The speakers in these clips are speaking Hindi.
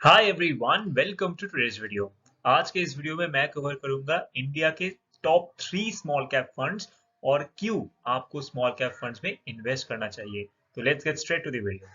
Hi everyone, welcome to today's video. आज के इस वीडियो में मैं कवर करूंगा इंडिया के टॉप 3 स्मॉल कैप फंड्स और क्यों आपको स्मॉल कैप फंड्स में इन्वेस्ट करना चाहिए। तो let's get straight to the video.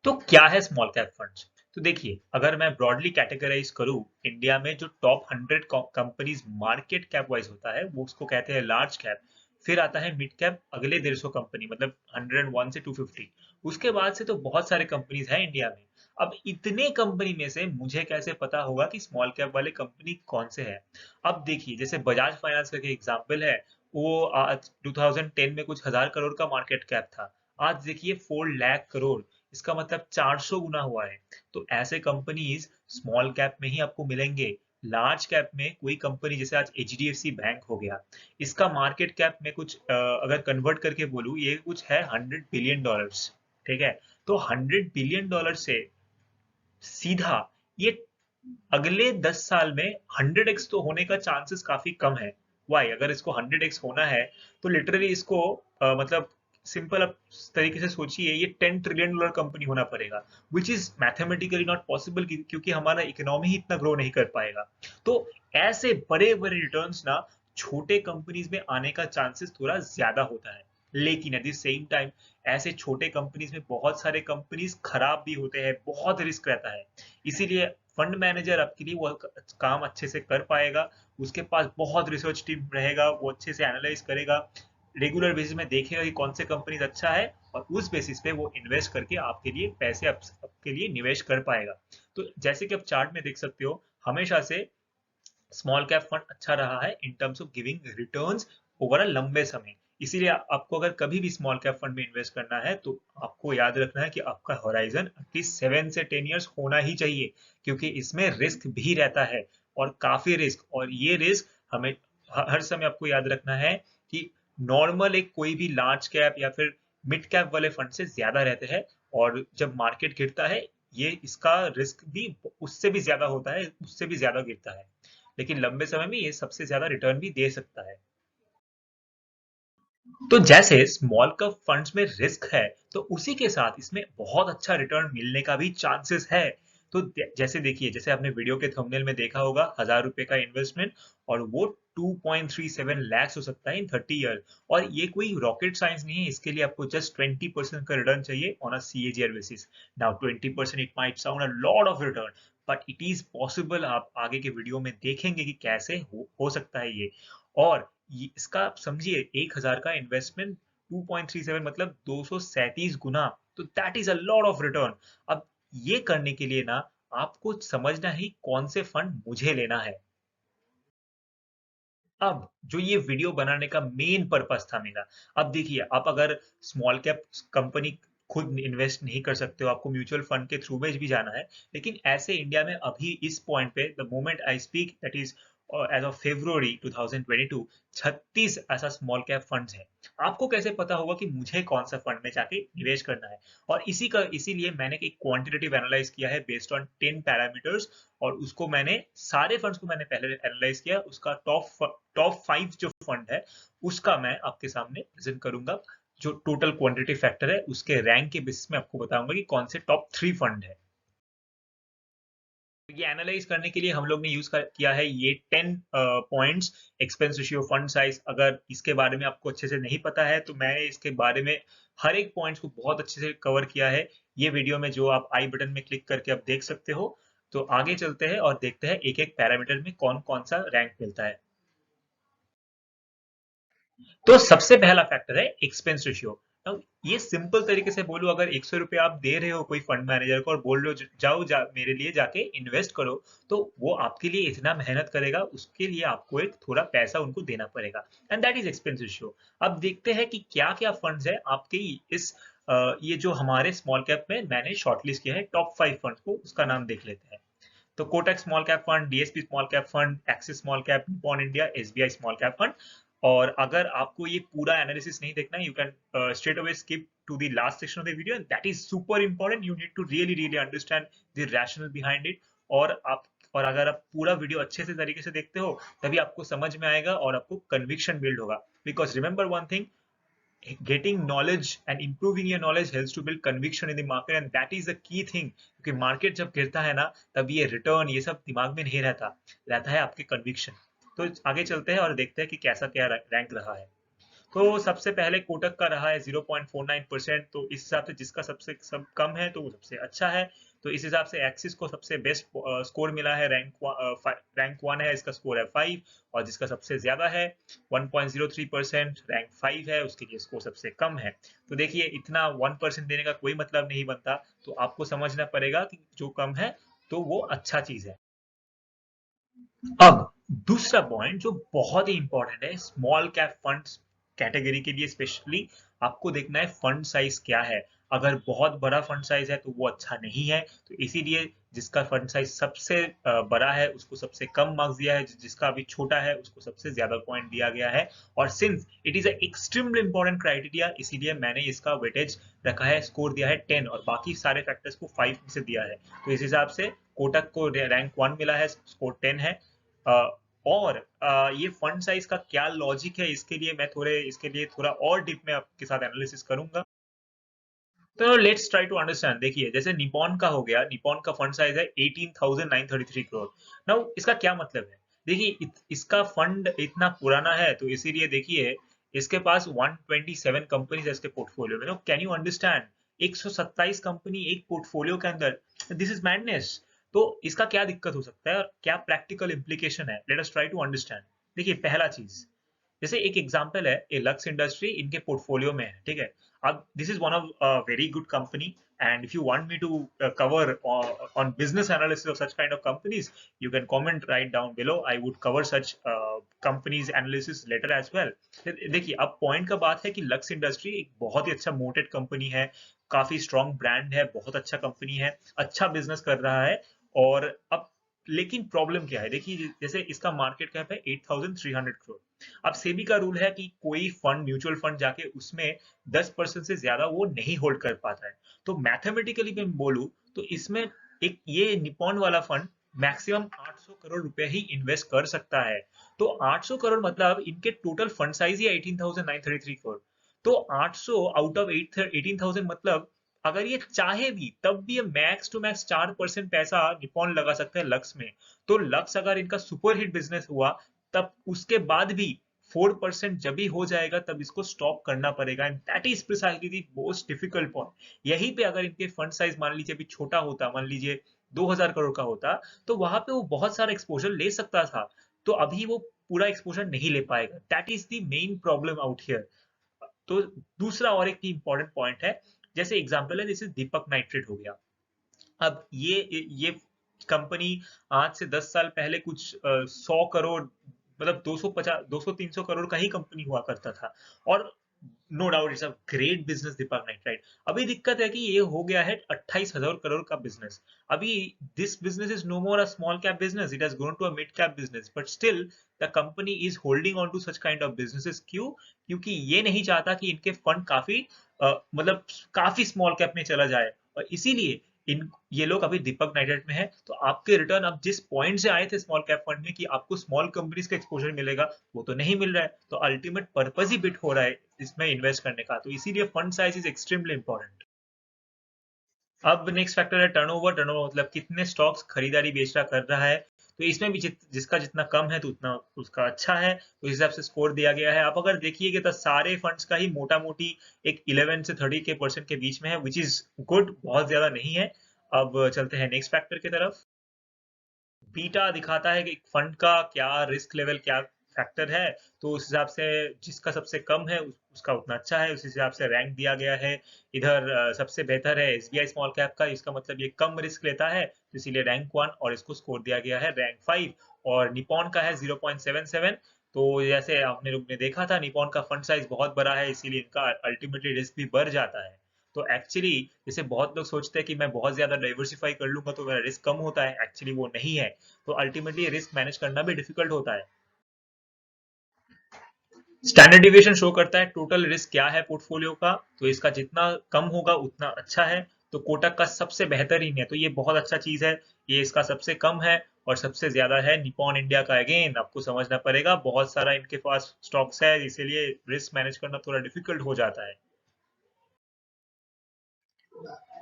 तो क्या है स्मॉल कैप फंड्स? तो देखिए, अगर मैं ब्रॉडली कैटेगराइज करूं, इंडिया में जो top 100 companies market cap wise होता है वो उसको कहते हैं लार्ज कैप। फिर आता है मिड कैप, अगले 150 कंपनी मतलब 101 से 250। उसके बाद से तो बहुत सारे कंपनीज हैं इंडिया में। अब इतने कंपनी में से मुझे कैसे पता होगा कि स्मॉल कैप वाले कंपनी कौन से है? अब देखिए, जैसे बजाज फाइनेंस का एग्जांपल है। वो आज 2010 में कुछ हजार करोड़ का मार्केट कैप था। आज देखिए 4 लाख करोड़, इसका मतलब 400 गुना हुआ है। तो ऐसे कंपनीज स्मॉल कैप में ही आपको मिलेंगे। लार्ज कैप में कोई कंपनी जैसे आज एचडीएफसी बैंक हो गया, इसका मार्केट कैप में कुछ अगर कन्वर्ट करके बोलूं, ये कुछ है $100 बिलियन। ठीक है। तो $100 बिलियन से सीधा ये अगले 10 साल में 100x तो होने का चांसेस काफी कम है। वाई, अगर इसको 100x होना है तो लिटरली इसको मतलब सिंपल आप तरीके से सोचिए, ये $10 ट्रिलियन कंपनी होना पड़ेगा। Which is mathematically not possible, क्योंकि हमारा इकोनॉमी ही इतना ग्रो नहीं कर पाएगा। तो ऐसे बड़े बड़े रिटर्न्स ना छोटे कंपनीज में आने का चांसेस थोड़ा ज्यादा होता है। लेकिन एट द सेम टाइम ऐसे छोटे कंपनीज में बहुत सारे कंपनीज खराब भी होते हैं, बहुत रिस्क रहता है। इसीलिए फंड मैनेजर आपके लिए वो काम अच्छे से कर पाएगा। उसके पास बहुत रिसर्च टीम रहेगा, वो अच्छे से एनालाइज करेगा, रेगुलर बेसिस में देखेगा कि कौन से कंपनीज अच्छा है, और उस बेसिस पे वो इन्वेस्ट करके आपके लिए पैसे आपके लिए निवेश कर पाएगा। तो जैसे कि आप चार्ट में देख सकते हो, हमेशा से स्मॉल कैप फंड अच्छा रहा है in terms of giving returns over a लंबे समय। इसीलिए आपको अगर कभी भी स्मॉल कैप फंड में इन्वेस्ट करना है तो आपको याद रखना है कि आपका होराइजन एटलीस्ट 7 से 10 ईयर्स होना ही चाहिए, क्योंकि इसमें रिस्क भी रहता है, और काफी रिस्क। और ये रिस्क हमें हर समय आपको याद रखना है कि नॉर्मल एक कोई भी लार्ज कैप या फिर मिड कैप वाले फंड से ज्यादा रहते हैं। और जब मार्केट गिरता है, ये इसका रिस्क भी उससे भी ज्यादा होता है, उससे भी ज्यादा गिरता है। लेकिन लंबे समय में ये सबसे ज्यादा रिटर्न भी दे सकता है। तो जैसे स्मॉल कैप फंड्स में रिस्क है, तो उसी के साथ इसमें बहुत अच्छा रिटर्न मिलने का भी चांसेस है। तो जैसे देखिए, जैसे आपने वीडियो के थंबनेल में देखा होगा, ₹1000 का इन्वेस्टमेंट, और वो 2.37 lakhs हो सकता है इन 30 ईयर। और ये कोई रॉकेट साइंस नहीं है, इसके लिए आपको जस्ट 20% का रिटर्न चाहिए on a CAGR basis. Now 20% it might sound a lot of return, but it is possible. आप आगे के वीडियो में देखेंगे कि कैसे हो सकता है ये। और इसका आप समझिए, 1000 का इन्वेस्टमेंट, 2.37 मतलब 237 गुना। तो that is a lot of return. अब ये करने के लिए ना आपको समझना ही कौन से फंड मुझे लेना है। अब जो ये वीडियो बनाने का मेन पर्पस था मेरा, अब देखिए, आप अगर स्मॉल कैप कंपनी खुद इन्वेस्ट नहीं कर सकते हो, आपको म्यूचुअल फंड के थ्रू में भी जाना है। लेकिन ऐसे इंडिया में अभी इस पॉइंट पे, the moment I speak, that is as of February 2022, 36 ऐसा स्मॉल कैप फंड्स है। आपको कैसे पता होगा कि मुझे कौन सा फंड में जाके निवेश करना है? और इसीलिए मैंने एक क्वांटिटेटिव एनालाइज किया है बेस्ड ऑन 10 पैरामीटर्स। और उसको मैंने सारे फंड्स को मैंने पहले एनालाइज किया, उसका टॉप 5 जो फंड है उसका मैं आपके सामने प्रेजेंट करूंगा। जो टोटल क्वांटिटी फैक्टर है उसके रैंक के बेसिस में आपको बताऊंगा कि कौन से टॉप 3 फंड है। ये एनालाइज करने के लिए हम लोग ने यूज किया है ये 10 points. Expense ratio, fund size, अगर इसके बारे में आपको अच्छे से नहीं पता है तो मैंने इसके बारे में हर एक पॉइंट्स को बहुत अच्छे से कवर किया है। ये वीडियो में जो आप आई बटन में क्लिक करके आप देख सकते हो। तो आगे चलते हैं और देखते हैं एक एक पैरामीटर में कौन कौन सा रैंक मिलता है। तो सबसे पहला फैक्टर है एक्सपेंस रेशियो। अब ये सिंपल तरीके से बोलूं, अगर 100 रुपए आप दे रहे हो कोई फंड मैनेजर को और बोल रहे हो मेरे लिए जाके इन्वेस्ट करो, तो वो आपके लिए इतना मेहनत करेगा, उसके लिए आपको एक थोड़ा पैसा उनको देना पड़ेगा। And that is expense ratio. अब देखते हैं कि क्या क्या फंड्स है आपके इस ये जो हमारे स्मॉल कैप में मैंने शॉर्टलिस्ट किया है टॉप 5 फंड को, उसका नाम देख लेते हैं। तो Kotak small cap fund, DSP small cap fund, axis small cap, Nippon India, SBI small cap fund. और अगर आपको ये पूरा एनालिसिस नहीं देखना, you can straight away skip to the last section of the video, and that is super important. You need to really understand the rationale behind it। और आप और अगर आप पूरा वीडियो अच्छे से तरीके से देखते हो, तभी आपको समझ में आएगा और आपको कन्विक्शन बिल्ड होगा। Because remember one thing, getting knowledge and improving your knowledge helps to build conviction in the market and that is the key thing क्योंकि मार्केट जब गिरता है ना तब ये रिटर्न ये सब दिमाग में नहीं रहता रहता है आपके कन्विक्शन। तो आगे चलते हैं और देखते हैं कि कैसा क्या रैंक रहा है। तो सबसे पहले कोटक का रहा है 0.49%। तो इस हिसाब से जिसका सबसे सब कम है तो वो सबसे अच्छा है। तो इस हिसाब से एक्सिस को सबसे बेस्ट स्कोर मिला है, रैंक 1 है, इसका स्कोर है 5। और जिसका सबसे ज्यादा है 1.03% रैंक 5 है, उसके लिए स्कोर सबसे कम है। तो देखिए इतना 1% देने का कोई मतलब नहीं बनता, तो आपको समझना पड़ेगा कि जो कम है तो वो अच्छा चीज है। अब दूसरा पॉइंट जो बहुत ही इंपॉर्टेंट है स्मॉल कैप फंड्स कैटेगरी के लिए स्पेशली, आपको देखना है फंड साइज क्या है। अगर बहुत बड़ा फंड साइज है तो वो अच्छा नहीं है, तो इसीलिए जिसका फंड साइज सबसे बड़ा है उसको सबसे कम मार्क्स दिया है, जिसका अभी छोटा है उसको सबसे ज्यादा पॉइंट दिया गया है। और since it is extremely important criteria इसीलिए मैंने इसका वेटेज रखा है, स्कोर दिया है 10 और बाकी सारे फैक्टर्स को 5 से दिया है। तो इस हिसाब से कोटक को रैंक 1 मिला है, स्कोर 10 है। और ये फंड साइज का क्या लॉजिक है इसके लिए थोड़ा और डीप में आपके साथ एनालिसिस करूंगा। तो लेट्स ट्राई टू अंडरस्टैंड। देखिए जैसे निपॉन का हो गया, निपॉन का फंड साइज है 18,933 करोड़। नाउ इसका क्या मतलब है? देखिए इसका फंड इतना पुराना है तो इसीलिए देखिए इसके पास 127 कंपनीज है इसके पोर्टफोलियो में। तो कैन यू अंडरस्टैंड 127 कंपनी एक पोर्टफोलियो के अंदर, दिस इज मैडनेस। तो इसका क्या दिक्कत हो सकता है और क्या प्रैक्टिकल इम्प्लीकेशन है, let us try to understand. देखिए पहला चीज, जैसे एक एग्जांपल है ए लक्स इंडस्ट्री इनके पोर्टफोलियो में है, ठीक है। अब this is one of very good company and if you want me to cover on business analysis of such kind of companies you can comment right down below, I would cover such companies analysis later as well। देखिए अब पॉइंट का बात है कि लक्स इंडस्ट्री एक बहुत ही अच्छा मोटेड कंपनी है, काफी स्ट्रॉन्ग ब्रांड है, बहुत अच्छा कंपनी है, अच्छा बिजनेस कर रहा है। और अब लेकिन प्रॉब्लम क्या है, देखिए जैसे इसका मार्केट कैप है 8,300 करोड़। अब सेबी का रूल है कि कोई फंड म्यूचुअल फंड जाके उसमें 10% से ज्यादा वो नहीं होल्ड कर पाता है। तो मैथमेटिकली मैं बोलूं तो इसमें एक ये निपॉन वाला फंड मैक्सिमम 800 करोड़ रुपए ही इन्वेस्ट कर सकता है। तो 800 करोड़ मतलब इनके टोटल फंड साइज ही 18,933 करोड़। तो 800 आउट ऑफ 18,000 मतलब अगर ये चाहे भी तब भी ये मैक्स टू मैक्स 4% पैसा निपॉन लगा सकते हैं लक्स में। तो लक्स अगर इनका सुपर हिट बिजनेस हुआ तब उसके बाद भी 4% जब भी हो जाएगा तब इसको स्टॉप करना पड़ेगा and that is precisely the most difficult point. यहीं पे अगर इनके फंड साइज मान लीजिए अभी छोटा होता, मान लीजिए 2000 करोड़ का होता, तो वहां पे वो बहुत सारा एक्सपोजर ले सकता था। तो अभी वो पूरा एक्सपोजर नहीं ले पाएगा, that is the main problem out here. तो दूसरा और एक इंपॉर्टेंट पॉइंट है, जैसे एग्जांपल है जैसे दीपक नाइट्रेट हो गया। अब ये कंपनी आज से 10 साल पहले कुछ 100 करोड़ मतलब 250 200-300 करोड़ का ही कंपनी हुआ करता था। और no doubt it's a great business Deepak nitrite. अभी दिक्कत है कि ये हो गया है 28,000 करोड़ का बिजनेस। अभी this business is no more a small cap business, it has grown to a mid cap business, but still the company is holding on to such kind of businesses. क्यों? क्योंकि ये नहीं चाहता कि इनके फंड काफी मतलब काफी स्मॉल कैप में चला जाए। और इसीलिए इन ये लोग अभी दीपक नाइट्रेट में है। तो आपके रिटर्न अब जिस पॉइंट से आए थे स्मॉल कैप फंड में कि आपको स्मॉल कंपनीज का एक्सपोजर मिलेगा, वो तो नहीं मिल रहा है। तो अल्टीमेट पर्पस ही बिट हो रहा है इसमें इन्वेस्ट करने का। तो इसीलिए fund size is extremely important. अब नेक्स्ट फैक्टर है टर्नओवर। टर्नओवर मतलब कितने स्टॉक्स खरीदारी बेचना कर रहा है। तो इसमें भी जिसका जितना कम है तो उतना उसका अच्छा है, तो इस हिसाब से स्कोर दिया गया है। आप अगर देखिएगा तो सारे फंड्स का ही मोटा मोटी एक 11 से 30 के परसेंट के बीच में है, विच इज गुड, बहुत ज्यादा नहीं है। अब चलते हैं नेक्स्ट फैक्टर की तरफ। बीटा दिखाता है कि एक फंड का क्या रिस्क लेवल क्या फैक्टर है। तो उस हिसाब से जिसका सबसे कम है उसका उतना अच्छा है, उस हिसाब से रैंक दिया गया है। इधर सबसे बेहतर है एसबीआई स्मॉल कैप का, इसका मतलब ये कम रिस्क लेता है तो इसीलिए रैंक 1 और इसको स्कोर दिया गया है रैंक 5। और निपॉन का है 0.77। तो जैसे आपने लोग ने देखा था निपॉन का फंड साइज बहुत बड़ा है इसीलिए इनका अल्टीमेटली रिस्क भी बढ़ जाता है। तो एक्चुअली जैसे बहुत लोग सोचते हैं कि मैं बहुत ज्यादा डाइवर्सिफाई कर लूंगा तो मेरा रिस्क कम होता है, एक्चुअली वो नहीं है। तो अल्टीमेटली रिस्क मैनेज करना भी डिफिकल्ट होता है। स्टैंडर्ड डिविएशन शो करता है टोटल रिस्क क्या है पोर्टफोलियो का, तो इसका जितना कम होगा उतना अच्छा है। तो कोटक का सबसे बेहतरीन है, तो ये बहुत अच्छा चीज है। ये इसका सबसे कम है और सबसे ज्यादा है निपॉन इंडिया का। अगेन आपको समझना पड़ेगा, बहुत सारा इनके पास स्टॉक्स है, इसीलिए रिस्क मैनेज करना थोड़ा डिफिकल्ट हो जाता है।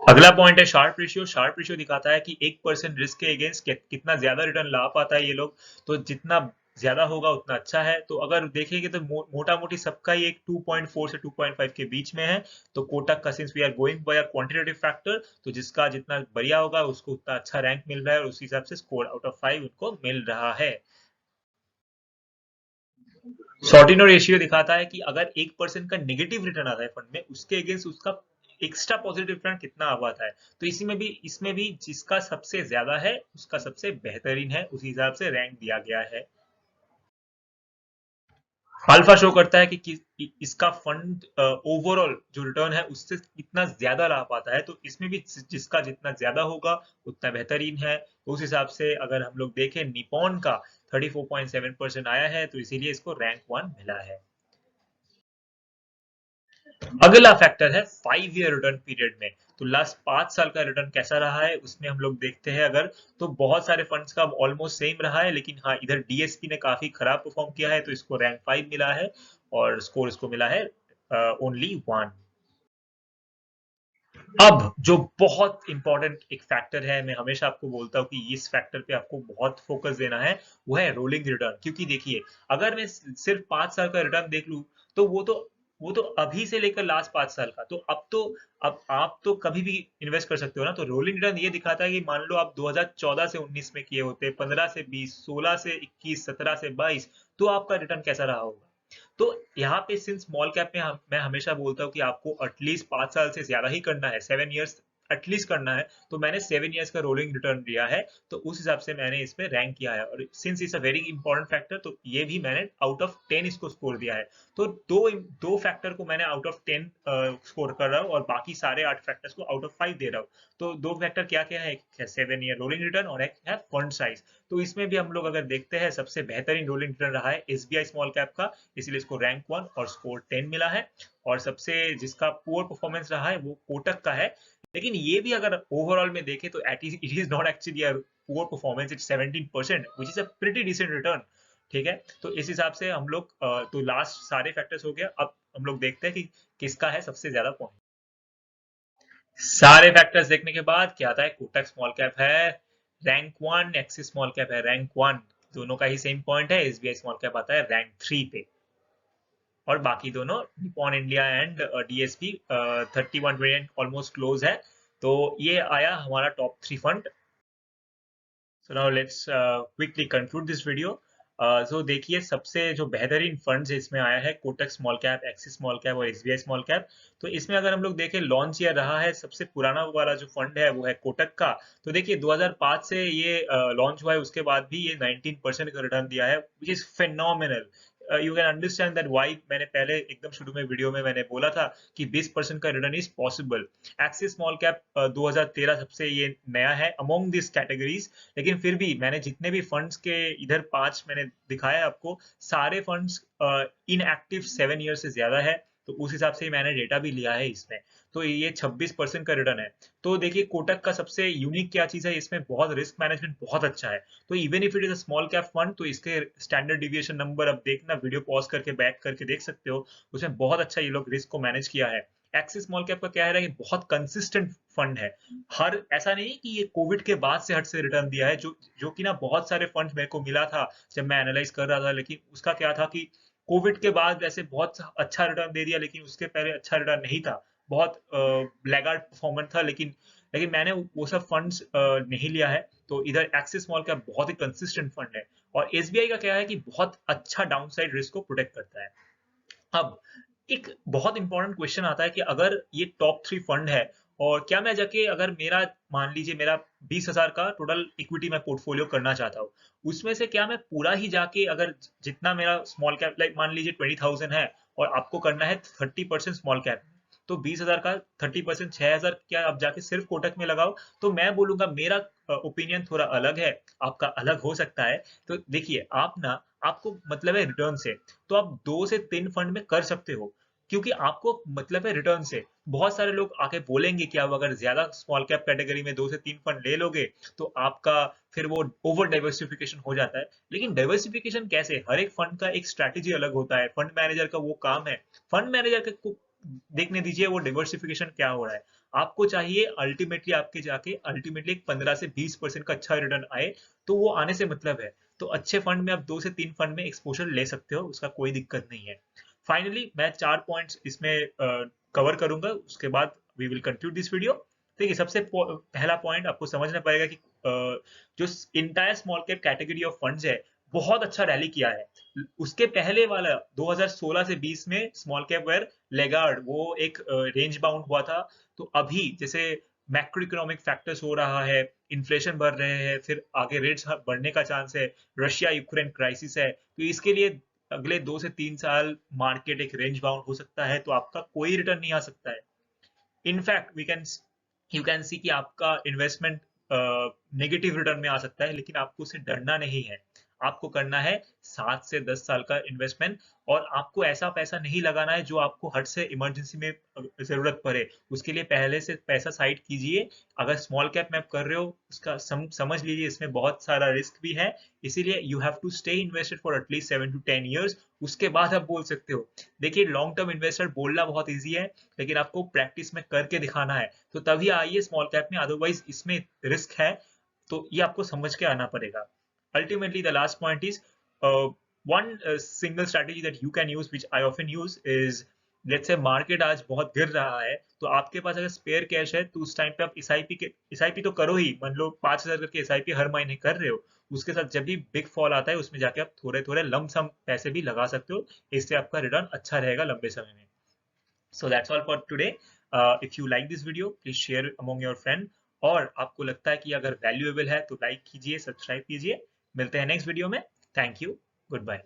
अगला पॉइंट है शार्प रेशियो। शार्प रेशियो दिखाता है कि 1% रिस्क के अगेंस्ट कितना ज्यादा रिटर्न ला पाता है ये लोग। तो जितना ज्यादा होगा उतना अच्छा है। तो अगर देखेंगे तो मोटा मोटी सबका ही एक 2.4 से 2.5 के बीच में है। तो कोटक का, since we are going by a quantitative factor, तो जिसका जितना बढ़िया होगा उसको उतना अच्छा रैंक मिल रहा है, और उस हिसाब से स्कोर आउट ऑफ 5 उनको मिल रहा है। सॉर्टिनो रेशियो दिखाता है कि अगर 1% का नेगेटिव रिटर्न आता है फंड में, उसके अगेंस्ट उसका एक्स्ट्रा पॉजिटिव रिटर्न कितना आ आता है। तो इसमें भी जिसका सबसे ज्यादा है उसका सबसे बेहतरीन है, उस हिसाब से रैंक दिया गया है। अल्फा शो करता है कि इसका फंड ओवरऑल जो रिटर्न है उससे कितना ज्यादा ला पाता है। तो इसमें भी जिसका जितना ज्यादा होगा उतना बेहतरीन है। उस हिसाब से अगर हम लोग देखें, निपॉन का 34.7% आया है, तो इसीलिए इसको रैंक 1 मिला है। अगला फैक्टर है 5 ईयर रिटर्न पीरियड में। तो लास्ट 5 साल का रिटर्न कैसा रहा है उसमें हम लोग देखते हैं अगर, तो बहुत सारे फंड्स का ऑलमोस्ट सेम रहा है, लेकिन हाँ इधर डीएसपी ने काफी खराब परफॉर्म किया है, तो इसको रैंक 5 मिला है, और स्कोर इसको मिला है ओनली 1। अब जो बहुत इंपॉर्टेंट एक फैक्टर है, मैं हमेशा आपको बोलता हूँ कि इस फैक्टर पे आपको बहुत फोकस देना है, वो है रोलिंग रिटर्न। क्योंकि देखिए, अगर मैं सिर्फ 5 साल का रिटर्न देख लूं, तो वो तो अभी से लेकर लास्ट 5 साल का, अब आप तो कभी भी इन्वेस्ट कर सकते हो ना। तो रोलिंग रिटर्न ये दिखाता है कि मान लो आप 2014 से 19 में किए होते, 15 से 20, 16 से 21, 17 से 22, तो आपका रिटर्न कैसा रहा होगा। तो यहाँ पे सिंस स्मॉल कैप में मैं हमेशा बोलता हूँ कि आपको एटलीस्ट 5 साल से ज्यादा ही करना है, 7 इयर्स एटलीस्ट करना है। तो मैंने 7 इयर्स का रोलिंग रिटर्न दिया है, तो उस हिसाब से मैंने इसमें रैंक किया है। और since it's a very important factor, तो ये भी मैंने आउट ऑफ 10 इसको स्कोर दिया है। तो दो दो फैक्टर को मैंने आउट ऑफ 10 स्कोर कर रहा हूँ, और बाकी सारे 8 फैक्टर्स को आउट ऑफ 5 दे रहा हूँ। तो दो फैक्टर क्या क्या है, एक है 7 ईयर रोलिंग रिटर्न और एक है फंड साइज। तो इसमें भी हम लोग अगर देखते हैं, सबसे बेहतरीन रोलिंग रिटर्न रहा है एसबीआई स्मॉल कैप का, इसलिए इसको रैंक 1 और स्कोर 10 मिला है। और सबसे जिसका पुअर परफॉर्मेंस रहा है वो कोटक का है। लेकिन ये भी अगर ओवरऑल में देखें, तो it is not actually a poor performance, it's 17%, which is a pretty decent return. ठीक है। तो इस हिसाब से हम लोग तो लास्ट सारे फैक्टर्स हो गया। अब हम लोग देखते हैं कि किसका है सबसे ज्यादा पॉइंट। सारे फैक्टर्स देखने के बाद क्या आता है, कोटक स्मॉल कैप है रैंक 1, एक्सिस स्मॉल कैप है रैंक 1, दोनों का ही सेम पॉइंट है। एसबीआई स्मॉल कैप आता है रैंक 3 पे, और बाकी दोनों Nippon India and DSP 31 almost close है। तो ये आया हमारा top 3 fund. So now let's quickly conclude this video. So देखिए, सबसे जो बेहतरीन फंड्स इसमें आया है Kotak small cap, Axis small cap और एसबीआई स्मॉल कैप। तो इसमें अगर हम लोग देखें, लॉन्च ईयर रहा है, सबसे पुराना वाला जो फंड है वो है कोटक का। तो देखिए 2005 से ये लॉन्च हुआ है, उसके बाद भी ये 19% का रिटर्न दिया है, which is phenomenal. You can understand that why मैंने पहले एकदम शुरू में वीडियो में मैंने बोला था कि 20% का return is possible. Axis small cap 2013 सबसे ये नया है अमोंग दिस कैटेगरीज। लेकिन फिर भी मैंने जितने भी फंड्स के इधर 5 मैंने दिखाया आपको, सारे फंड्स इनएक्टिव 7 ईयर से ज्यादा है। तो उस हिसाब से ही मैंने डेटा भी लिया है इसमें। तो ये 26% का रिटर्न है। तो देखिए, कोटक का सबसे यूनिक क्या चीज है, इसमें बहुत रिस्क मैनेजमेंट बहुत अच्छा है। तो even if it is a small cap fund, तो इसके स्टैंडर्ड डिविएशन नंबर अब देखना, वीडियो पॉज करके बैक करके देख सकते हो, उसमें बहुत अच्छा ये लोग रिस्क को मैनेज किया है। एक्सिस स्मॉल कैप का क्या है कि बहुत कंसिस्टेंट फंड है। हर ऐसा नहीं कि ये कोविड के बाद से हट से रिटर्न दिया है, जो जो कि ना बहुत सारे फंड मेरे को मिला था जब मैं एनालाइज कर रहा था। लेकिन उसका क्या था कि कोविड के बाद वैसे बहुत अच्छा रिटर्न दे दिया, लेकिन उसके पहले अच्छा रिटर्न नहीं था, बहुत लैगार्ड परफॉर्मेंस था। लेकिन लेकिन मैंने वो सब फंड्स नहीं लिया है। तो इधर एक्सिस स्मॉल का बहुत ही कंसिस्टेंट फंड है। और एसबीआई का क्या है कि बहुत अच्छा डाउनसाइड रिस्क को प्रोटेक्ट करता है। अब एक बहुत इंपॉर्टेंट क्वेश्चन आता है कि अगर ये टॉप 3 फंड है, और क्या मैं जाके, अगर मेरा मान लीजिए मेरा 20,000 का टोटल इक्विटी मैं पोर्टफोलियो करना चाहता हूँ, उसमें से क्या मैं पूरा ही जाके, अगर जितना मेरा स्मॉल कैप, लाइक मान लीजिए 20,000 है, और आपको करना है 30% स्मॉल कैप, तो 20,000 का 30% 6,000 क्या आप जाके सिर्फ कोटक में लगाओ। तो मैं बोलूंगा, मेरा ओपिनियन थोड़ा अलग है, आपका अलग हो सकता है। तो देखिए, आप ना, आपको मतलब है रिटर्न से, तो आप 2 से 3 फंड में कर सकते हो। क्योंकि आपको मतलब है रिटर्न से। बहुत सारे लोग आके बोलेंगे कि आप अगर ज्यादा स्मॉल कैप कैटेगरी में 2 से 3 फंड ले लोगे तो आपका फिर वो ओवर डाइवर्सिफिकेशन हो जाता है। लेकिन डाइवर्सिफिकेशन कैसे? हर एक फंड का एक स्ट्रैटेजी अलग होता है, फंड मैनेजर का वो काम है। फंड मैनेजर को देखने दीजिए वो डाइवर्सिफिकेशन क्या हो रहा है। आपको चाहिए अल्टीमेटली आपके जाके अल्टीमेटली 15 से 20% का अच्छा रिटर्न आए, तो वो आने से मतलब है। तो अच्छे फंड में आप 2 से 3 फंड में एक्सपोजर ले सकते हो, उसका कोई दिक्कत नहीं है। फाइनली मैं 4 पॉइंट्स इसमें कवर करूंगा, उसके बाद we will conclude this video. देखिए, सबसे पहला पॉइंट आपको समझना पड़ेगा कि जो entire small cap category of funds है, बहुत अच्छा रैली किया है। उसके पहले वाला 2016 से 20 में स्मॉल कैप वेयर लेगार्ड, वो एक रेंज बाउंड हुआ था। तो अभी जैसे मैक्रो इकोनॉमिक फैक्टर्स हो रहा है, इन्फ्लेशन बढ़ रहे हैं, फिर आगे रेट्स बढ़ने का चांस है, रशिया यूक्रेन क्राइसिस है, तो इसके लिए अगले 2 से 3 साल मार्केट एक रेंज बाउंड हो सकता है, तो आपका कोई रिटर्न नहीं आ सकता है। In fact we can you can see कि आपका इन्वेस्टमेंट नेगेटिव रिटर्न में आ सकता है, लेकिन आपको उससे डरना नहीं है। आपको करना है 7 से 10 साल का इन्वेस्टमेंट, और आपको ऐसा पैसा नहीं लगाना है जो आपको हट से इमरजेंसी में जरूरत पड़े। उसके लिए पहले से पैसा साइड कीजिए। अगर स्मॉल कैप में आप कर रहे हो, उसका समझ लीजिए इसमें बहुत सारा रिस्क भी है, इसीलिए you have to stay invested for at least 7 to 10 years। उसके बाद आप बोल सकते हो। देखिए, लॉन्ग टर्म इन्वेस्टर बोलना बहुत ईजी है, लेकिन आपको प्रैक्टिस में करके दिखाना है, तो तभी आइए स्मॉल कैप में, अदरवाइज इसमें रिस्क है। तो ये आपको समझ के आना पड़ेगा। Ultimately, the last point is one single strategy that you can use, which I often use, is let's say market आज बहुत गिर रहा है, तो आपके पास अगर स्पेयर कैश है तो उस टाइम पे आप एसआईपी तो करो ही, मान लो 5,000 करके एसआईपी हर महीने कर रहे हो। उसके साथ जब भी बिग फॉल आता है उसमें जाके आप थोड़े थोड़े लमसम पैसे भी लगा सकते हो, इससे आपका रिटर्न अच्छा रहेगा लंबे समय में। So that's all for today. If you like this video, please share among your friend। और आपको लगता है कि अगर वैल्यूएबल है तो लाइक कीजिए, सब्सक्राइब कीजिए। मिलते हैं नेक्स्ट वीडियो में। Thank you, good bye.